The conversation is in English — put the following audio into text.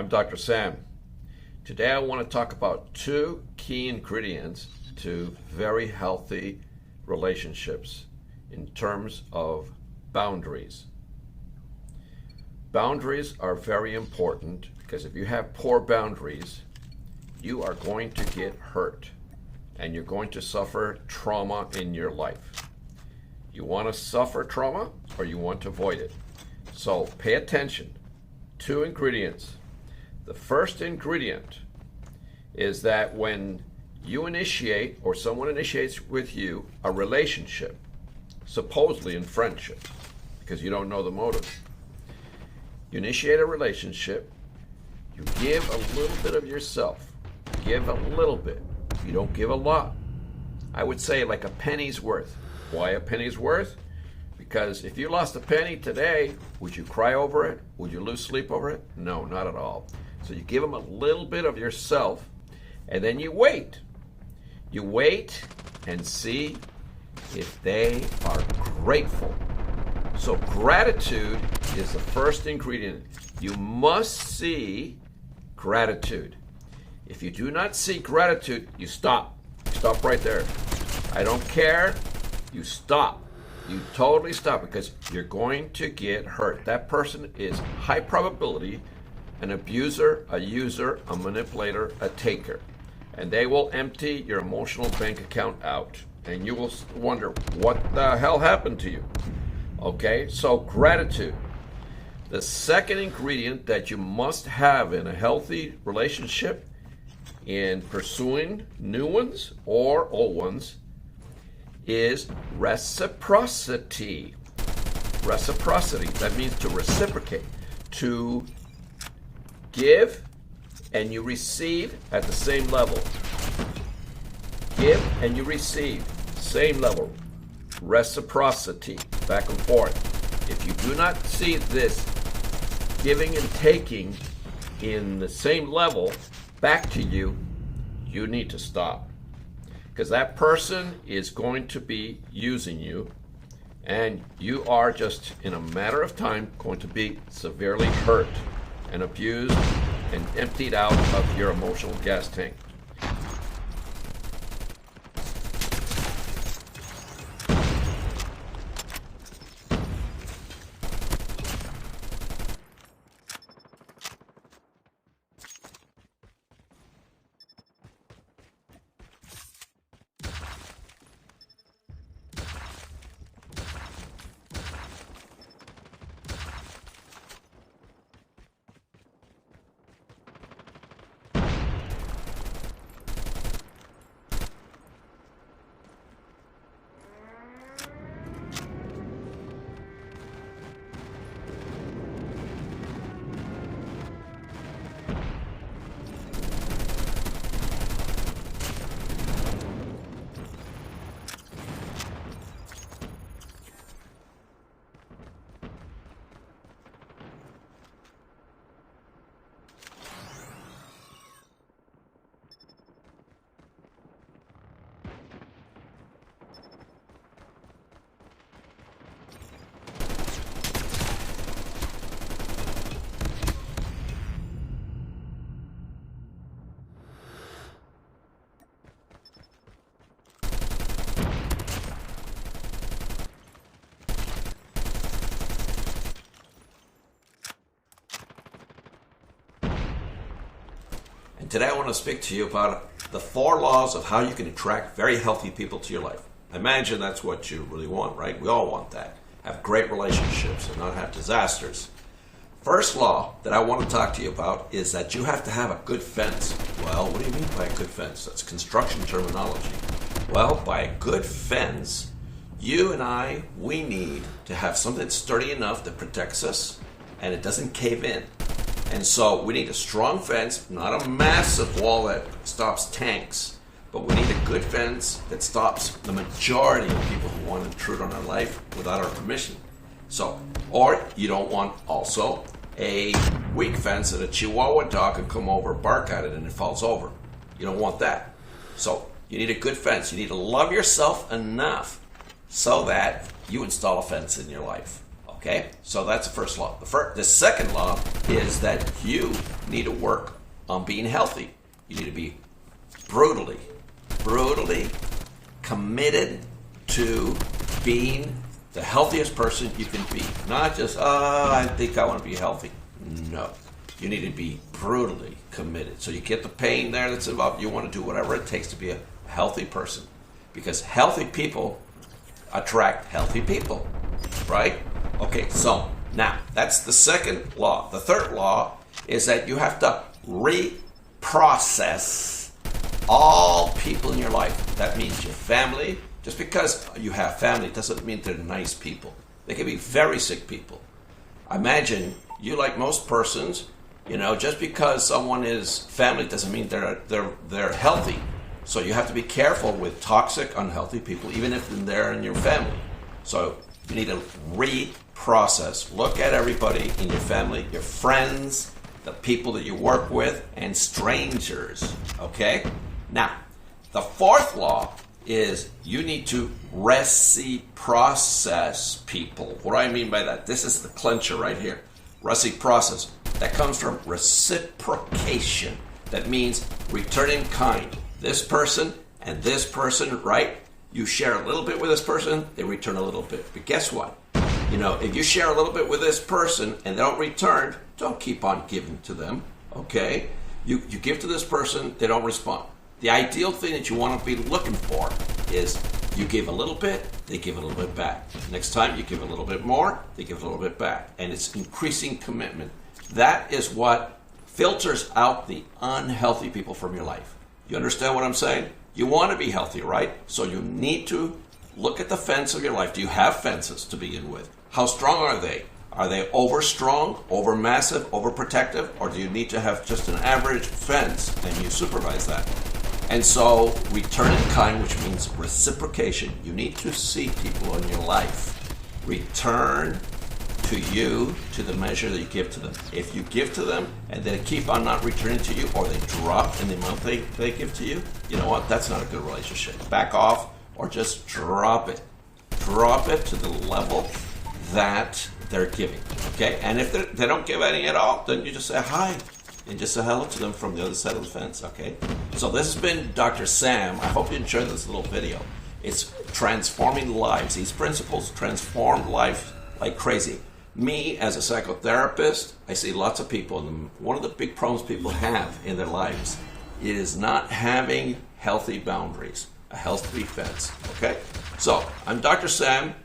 I'm Dr. Sam. Today I want to talk about two key ingredients to very healthy relationships in terms of boundaries. Boundaries are very important because if you have poor boundaries, you are going to get hurt and you're going to suffer trauma in your life. You want to suffer trauma or you want to avoid it. So pay attention. Two ingredients. The first ingredient is that when you initiate or someone initiates with you a relationship, supposedly in friendship, because you don't know the motive, you initiate a relationship, you give a little bit of yourself. Give a little bit. You don't give a lot. I would say like a penny's worth. Why a penny's worth? Because if you lost a penny today, would you cry over it? Would you lose sleep over it? No, not at all. So you give them a little bit of yourself, and then you wait. You wait and see if they are grateful. So gratitude is the first ingredient. You must see gratitude. If you do not see gratitude, you stop. Stop right there. I don't care. You stop. You totally stop because you're going to get hurt. That person is high probability an abuser, a user, a manipulator, a taker. And they will empty your emotional bank account out. And you will wonder, what the hell happened to you? Okay, so gratitude. The second ingredient that you must have in a healthy relationship in pursuing new ones or old ones is reciprocity. Reciprocity, that means to reciprocate, to give and you receive at the same level. Give and you receive, same level. Reciprocity, back and forth. If you do not see this giving and taking in the same level back to you, you need to stop. Because that person is going to be using you, and you are just in a matter of time going to be severely hurt and abused and emptied out of your emotional gas tank. Today I want to speak to you about the 4 laws of how you can attract very healthy people to your life. I imagine that's what you really want, right? We all want that. Have great relationships and not have disasters. First law that I want to talk to you about is that you have to have a good fence. Well, what do you mean by a good fence? That's construction terminology. Well, by a good fence, you and I, we need to have something that's sturdy enough that protects us and it doesn't cave in. And so we need a strong fence, not a massive wall that stops tanks, but we need a good fence that stops the majority of people who want to intrude on our life without our permission. So, or you don't want also a weak fence that a Chihuahua dog can come over, bark at it, and it falls over. You don't want that. So you need a good fence. You need to love yourself enough so that you install a fence in your life. Okay, so that's the first law. The second law is that you need to work on being healthy. You need to be brutally committed to being the healthiest person you can be. Not just, I think I want to be healthy. No, you need to be brutally committed. So you get the pain there that's involved. You want to do whatever it takes to be a healthy person, because healthy people attract healthy people, right? Okay, so now that's the second law. The third law is that you have to reprocess all people in your life. That means your family. Just because you have family doesn't mean they're nice people. They can be very sick people. Imagine you, like most persons, just because someone is family doesn't mean they're healthy. So you have to be careful with toxic, unhealthy people, even if they're in your family. So you need to reprocess. Look at everybody in your family, your friends, the people that you work with, and strangers. Okay? Now, the fourth law is you need to reciprocess people. What do I mean by that? This is the clincher right here. Reciprocess. That comes from reciprocation. That means returning kind. This person and this person, right? You share a little bit with this person, they return a little bit. But guess what? If you share a little bit with this person and they don't return, don't keep on giving to them, okay? You give to this person, they don't respond. The ideal thing that you want to be looking for is you give a little bit, they give a little bit back. Next time you give a little bit more, they give a little bit back. And it's increasing commitment. That is what filters out the unhealthy people from your life. You understand what I'm saying? You want to be healthy, right? So you need to look at the fence of your life. Do you have fences to begin with? How strong are they? Are they over strong, over massive, over protective? Or do you need to have just an average fence and you supervise that? And so return in kind, which means reciprocation. You need to see people in your life return to you to the measure that you give to them. If you give to them and they keep on not returning to you, or they drop in the amount they give to you, you know what? That's not a good relationship. Back off or just drop it. Drop it to the level that they're giving, okay? And if they don't give any at all, then you just say hi and just say hello to them from the other side of the fence, okay? So this has been Dr. Sam. I hope you enjoyed this little video. It's transforming lives. These principles transform life like crazy. Me, as a psychotherapist, I see lots of people, and one of the big problems people have in their lives is not having healthy boundaries, a healthy fence, okay? So, I'm Dr. Sam.